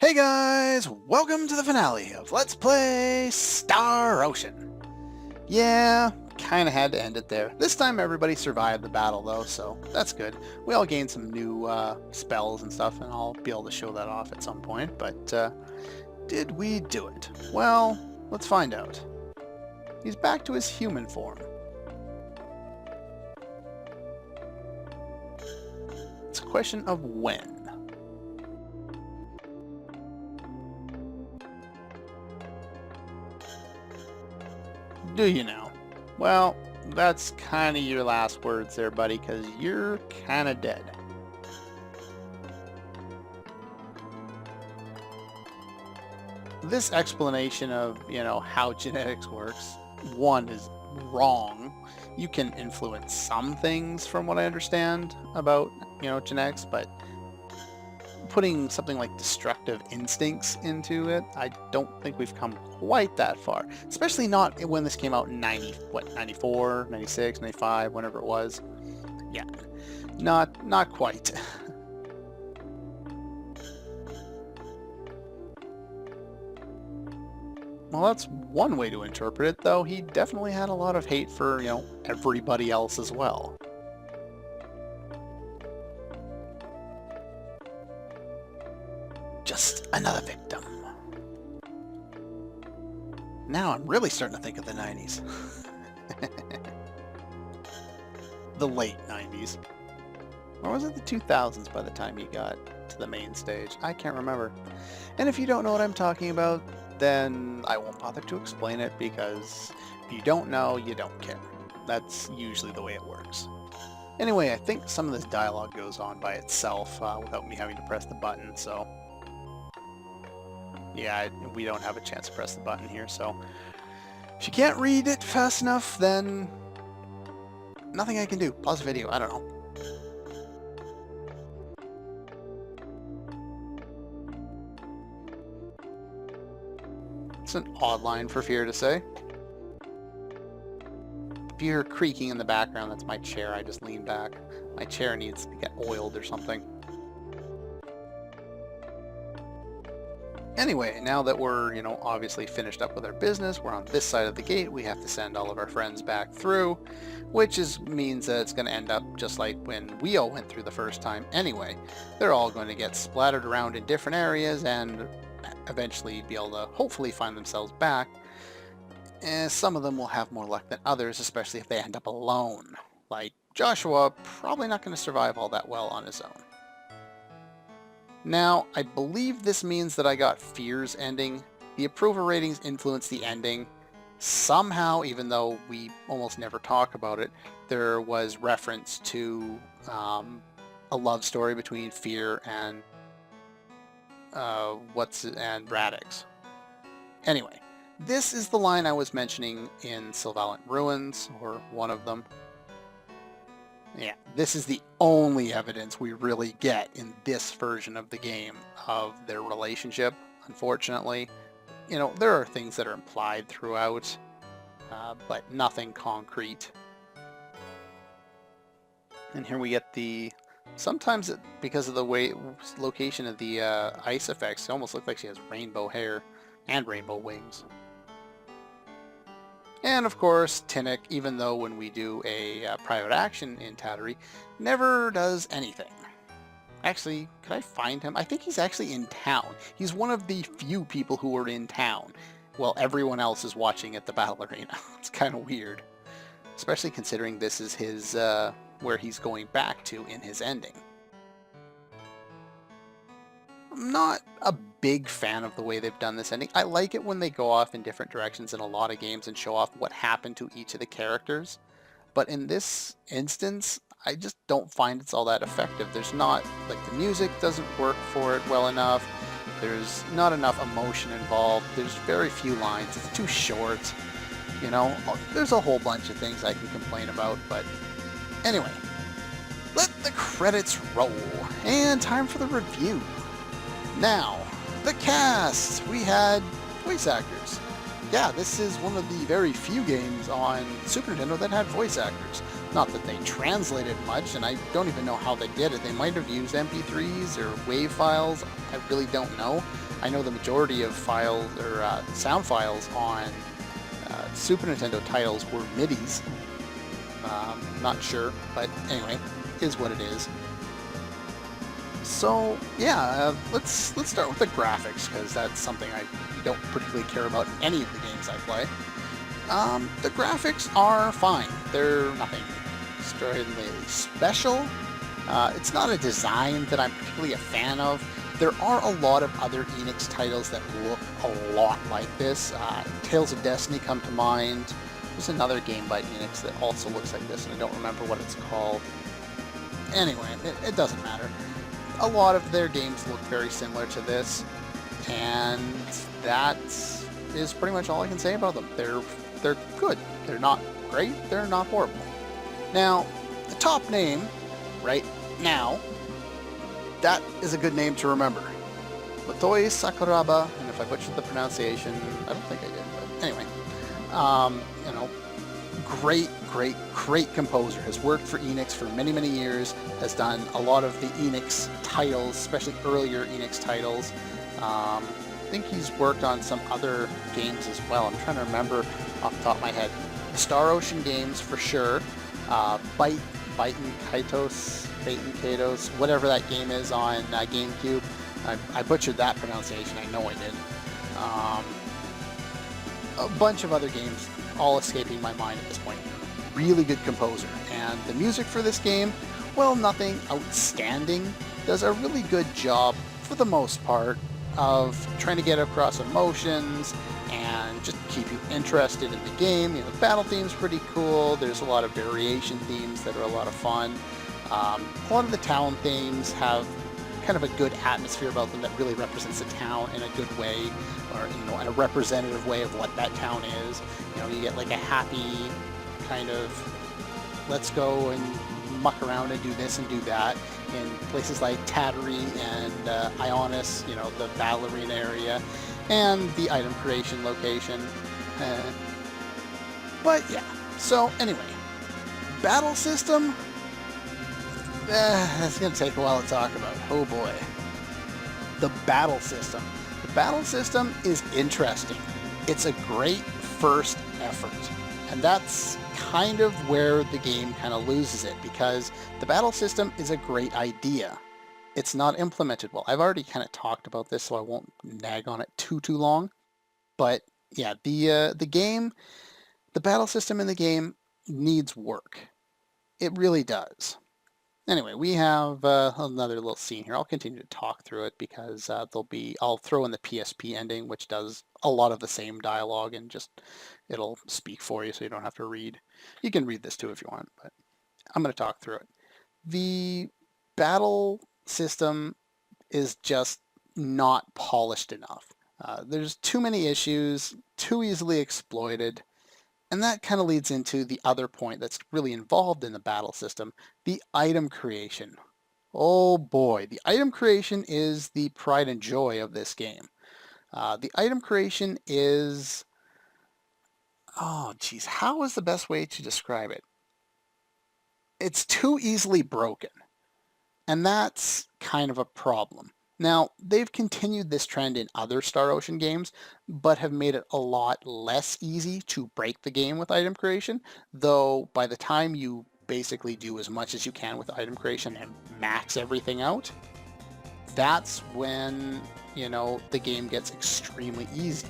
Hey guys, welcome to the finale of Let's Play Star Ocean. Yeah, kinda had to end it there. This time everybody survived the battle though, so that's good. We all gained some new spells and stuff, and I'll be able to show that off at some point, but did we do it? Well, let's find out. He's back to his human form. It's a question of when. Do you know? Well, that's kind of your last words there, buddy, because you're kind of dead. This explanation of, how genetics works, one, is wrong. You can influence some things from what I understand about, genetics, but putting something like destructive instincts into it, I don't think we've come quite that far. Especially not when this came out in 94, 96, 95, whenever it was. Yeah, not quite. Well, that's one way to interpret it, though he definitely had a lot of hate for, everybody else as well. Just another victim. Now I'm really starting to think of the 90s. The late 90s. Or was it the 2000s by the time he got to the main stage? I can't remember. And if you don't know what I'm talking about, then I won't bother to explain it, because if you don't know, you don't care. That's usually the way it works. Anyway, I think some of this dialogue goes on by itself without me having to press the button, so... Yeah, we don't have a chance to press the button here, so... If you can't read it fast enough, then... nothing I can do. Pause the video, I don't know. It's an odd line for Fear to say. If you hear creaking in the background, that's my chair. I just leaned back. My chair needs to get oiled or something. Anyway, now that we're, obviously finished up with our business, we're on this side of the gate, we have to send all of our friends back through, which means that it's going to end up just like when we all went through the first time anyway. They're all going to get splattered around in different areas and eventually be able to hopefully find themselves back. And some of them will have more luck than others, especially if they end up alone. Like Joshua, probably not going to survive all that well on his own. Now, I believe this means that I got Fear's ending. The approval ratings influence the ending. Somehow, even though we almost never talk about it, there was reference to a love story between Fear and Radix. Anyway, this is the line I was mentioning in Sylvalent Ruins, or one of them. Yeah, this is the only evidence we really get in this version of the game of their relationship, unfortunately. There are things that are implied throughout, but nothing concrete. And here we get sometimes because of the location of the ice effects, it almost looks like she has rainbow hair and rainbow wings. And of course, Tinnik, even though when we do a private action in Tattery, never does anything. Actually, could I find him? I think he's actually in town. He's one of the few people who are in town, while everyone else is watching at the battle arena. It's kind of weird. Especially considering this is his, where he's going back to in his ending. I'm not a big fan of the way they've done this ending. I like it when they go off in different directions in a lot of games and show off what happened to each of the characters. But in this instance, I just don't find it's all that effective. There's not, the music doesn't work for it well enough. There's not enough emotion involved. There's very few lines. It's too short. There's a whole bunch of things I can complain about, but anyway, let the credits roll. And time for the review. Now, the cast. We had voice actors. yeah, this is one of the very few games on Super Nintendo that had voice actors. Not that they translated much, and I don't even know how they did it. They might have used MP3s or WAV files. I really don't know. I know the majority of files or sound files on Super Nintendo titles were MIDIs. Not sure, but anyway, is what it is. So yeah, let's start with the graphics, because that's something I don't particularly care about in any of the games I play. The graphics are fine. They're nothing extraordinarily special. It's not a design that I'm particularly a fan of. There are a lot of other Enix titles that look a lot like this. Tales of Destiny come to mind. There's another game by Enix that also looks like this, and I don't remember what it's called. Anyway, it doesn't matter. A lot of their games look very similar to this, and that is pretty much all I can say about them. They're good. They're not great. They're not horrible. Now, the top name, right now, that is a good name to remember. Motoi Sakuraba, and if I butchered the pronunciation, I don't think I did, but anyway, you know, great composer. Has worked for Enix for many, many years, has done a lot of the Enix titles, especially earlier Enix titles. I think he's worked on some other games as well. I'm trying to remember off the top of my head. Star Ocean games for sure. Bite and Kaitos, Fate and Katos, whatever that game is on GameCube. I butchered that pronunciation, I know I did. A bunch of other games, all escaping my mind at this point. Really good composer. And the music for this game, well, nothing outstanding. Does a really good job, for the most part, of trying to get across emotions and just keep you interested in the game. You know, the battle theme's pretty cool. There's a lot of variation themes that are a lot of fun. A lot of the town themes have kind of a good atmosphere about them that really represents the town in a good way, or you know, in a representative way of what that town is. You know, you get like a happy kind of let's go and muck around and do this and do that in places like Tattery and Ionis, you know, the battle arena area, and the item creation location. But yeah, so anyway, battle system, that's going to take a while to talk about. Oh boy. The battle system. The battle system is interesting. It's a great first effort. And that's kind of where the game kind of loses it, because the battle system is a great idea. It's not implemented well. I've already kind of talked about this, so I won't nag on it too long. But yeah, the game, the battle system in the game needs work. It really does. Anyway, we have another little scene here. I'll continue to talk through it because I'll throw in the PSP ending, which does a lot of the same dialogue, and just it'll speak for you so you don't have to read. You can read this too if you want, but I'm going to talk through it. The battle system is just not polished enough. There's too many issues, too easily exploited. And that kind of leads into the other point that's really involved in the battle system, the item creation. Oh boy, the item creation is the pride and joy of this game. The item creation is, oh geez, how is the best way to describe it? It's too easily broken, and that's kind of a problem. Now, they've continued this trend in other Star Ocean games, but have made it a lot less easy to break the game with item creation, though by the time you basically do as much as you can with item creation and max everything out, that's when, you know, the game gets extremely easy.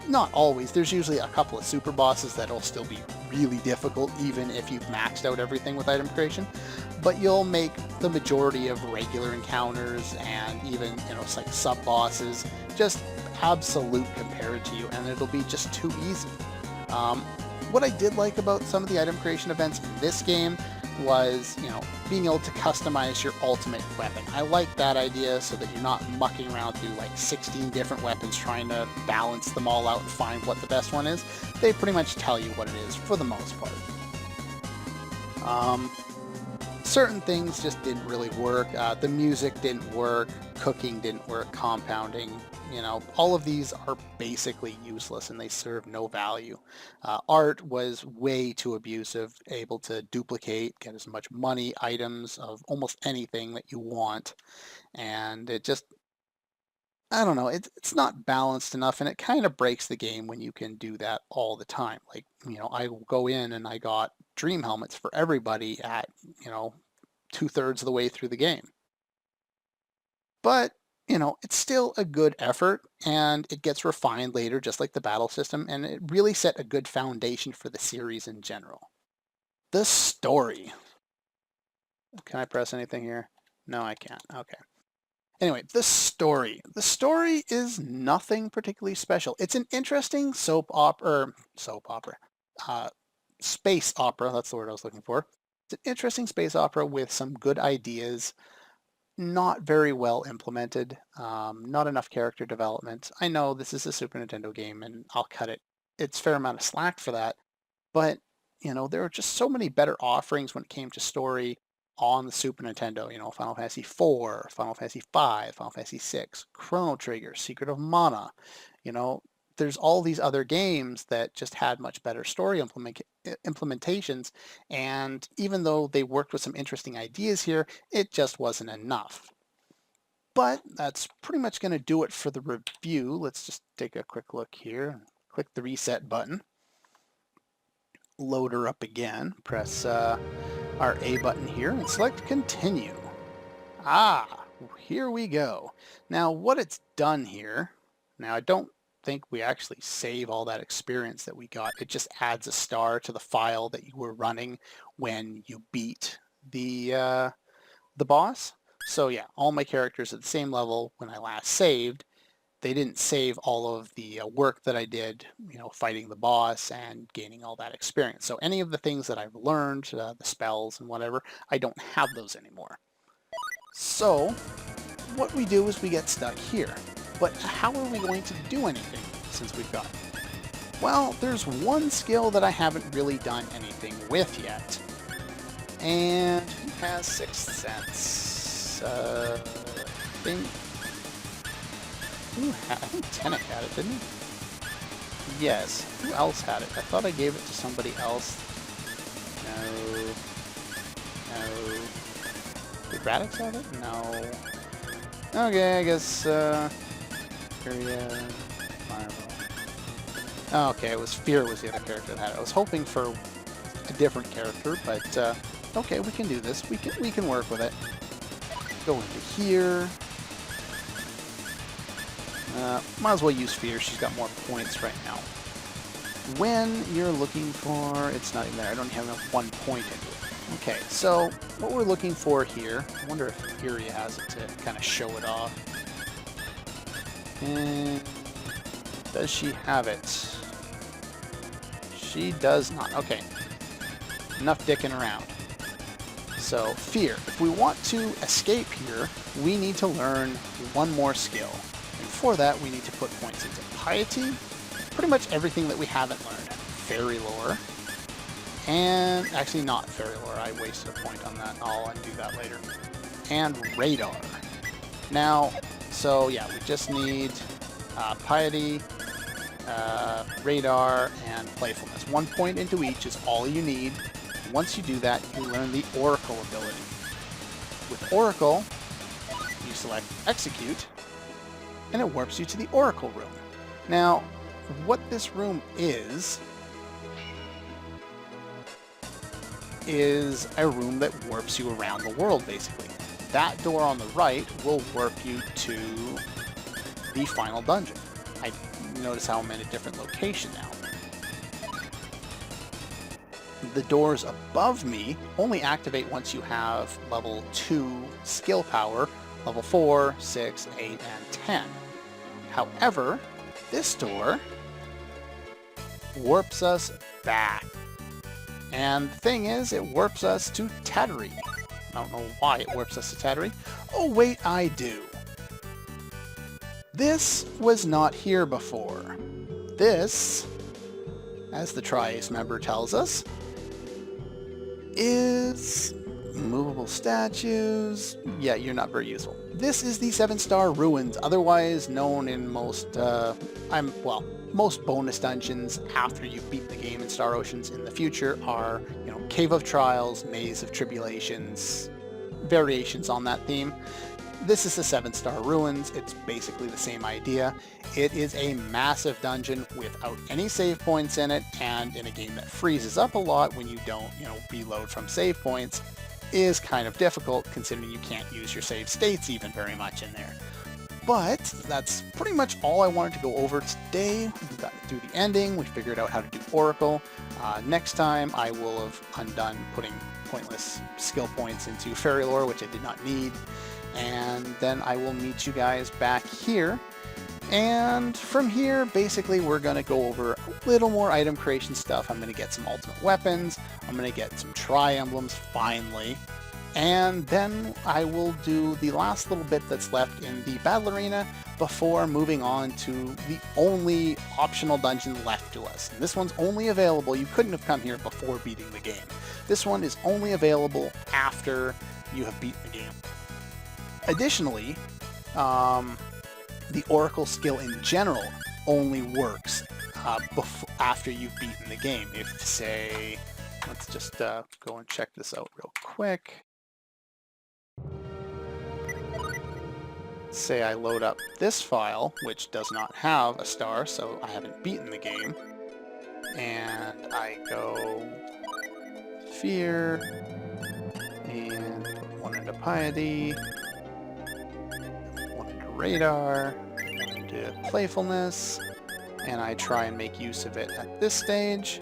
Not always. There's usually a couple of super bosses that'll still be really difficult even if you've maxed out everything with item creation, but you'll make the majority of regular encounters and even, you know, like sub bosses just absolute compared to you, and it'll be just too easy. What I did like about some of the item creation events in this game was, you know, being able to customize your ultimate weapon. I like that idea, so that you're not mucking around through like 16 different weapons trying to balance them all out and find what the best one is. They pretty much tell you what it is for the most part. certain things just didn't really work. The music didn't work, cooking didn't work, compounding, all of these are basically useless and they serve no value. Art was way too abusive, able to duplicate, get as much money, items of almost anything that you want. And it just, I don't know, it's not balanced enough and it kind of breaks the game when you can do that all the time. Like, I will go in and I got dream helmets for everybody at, you know, two-thirds of the way through the game. But, it's still a good effort and it gets refined later, just like the battle system, and it really set a good foundation for the series in general. The story. Can I press anything here? No, I can't. Okay. Anyway, the story. The story is nothing particularly special. It's an interesting uh, space opera, that's the word I was looking for. It's an interesting space opera with some good ideas, not very well implemented, not enough character development. I know this is a Super Nintendo game and I'll cut it. It's a fair amount of slack for that, but there are just so many better offerings when it came to story on the Super Nintendo. Final Fantasy IV, Final Fantasy V, Final Fantasy VI, Chrono Trigger, Secret of Mana. You know, there's all these other games that just had much better story implementations, and even though they worked with some interesting ideas here, it just wasn't enough. But that's pretty much going to do it for the review. Let's just take a quick look here. Click the reset button. Load her up again. Press our A button here and select continue. Here we go. Now what it's done here, now I don't think we actually save all that experience that we got. It just adds a star to the file that you were running when you beat the boss. So yeah, all my characters at the same level when I last saved. They didn't save all of the work that I did, fighting the boss and gaining all that experience. So any of the things that I've learned, the spells and whatever, I don't have those anymore. So what we do is we get stuck here. But how are we going to do anything since we've got it? Well, there's one skill that I haven't really done anything with yet. And who has Sixth Sense? I think Tenek had it, didn't he? Yes. Who else had it? I thought I gave it to somebody else. No. Did Radix have it? No. Okay, I guess, okay, it was Fear was the other character that had it. I was hoping for a different character, but, okay, we can do this. We can work with it. Go into here. Might as well use Fear. She's got more points right now. When you're looking for... It's not even there. I don't have enough 1 point into it. Okay, so what we're looking for here... I wonder if Iria has it to kind of show it off. And does she have it? She does not. Okay. Enough dicking around. So, Fear. If we want to escape here, we need to learn one more skill. For that, we need to put points into Piety, pretty much everything that we haven't learned. Fairy Lore, and actually not Fairy Lore, I wasted a point on that, I'll undo that later. And Radar. Now, so yeah, we just need Piety, Radar, and Playfulness. 1 point into each is all you need. Once you do that, you learn the Oracle ability. With Oracle, you select Execute, and it warps you to the Oracle room. Now, what this room is a room that warps you around the world, basically. That door on the right will warp you to the final dungeon. I notice how I'm in a different location now. The doors above me only activate once you have level 2 skill power, level 4, 6, 8, and 10. However, this door warps us back. And the thing is, it warps us to Tattery. I don't know why it warps us to Tattery. Oh wait, I do. This was not here before. This, as the Tri-Ace member tells us, is Movable statues. Yeah, you're not very useful. This is the 7-star ruins, otherwise known in most, most bonus dungeons after you've beaten the game in Star Oceans in the future are, Cave of Trials, Maze of Tribulations, variations on that theme. This is the 7-star ruins. It's basically the same idea. It is a massive dungeon without any save points in it, and in a game that freezes up a lot when you don't, reload from save points, is kind of difficult considering you can't use your save states even very much in there. But that's pretty much all I wanted to go over today. We got through the ending, we figured out how to do Oracle. Next time I will have undone putting pointless skill points into Fairy Lore, which I did not need. And then I will meet you guys back here. And from here, basically, we're going to go over a little more item creation stuff. I'm going to get some ultimate weapons. I'm going to get some tri-emblems, finally. And then I will do the last little bit that's left in the battle arena before moving on to the only optional dungeon left to us. And this one's only available, you couldn't have come here before beating the game. This one is only available after you have beaten the game. Additionally, the Oracle skill in general only works after you've beaten the game. If, say, let's just go and check this out real quick. Say I load up this file, which does not have a star, so I haven't beaten the game, and I go Fear, and put one into Piety, one into Radar, one into Playfulness, and I try and make use of it at this stage.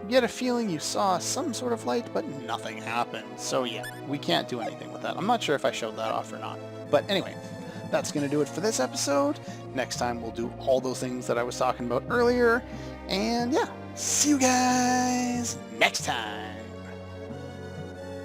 You get a feeling you saw some sort of light, but nothing happened. So yeah, we can't do anything with that. I'm not sure if I showed that off or not. But anyway, that's going to do it for this episode. Next time we'll do all those things that I was talking about earlier. And yeah, see you guys next time.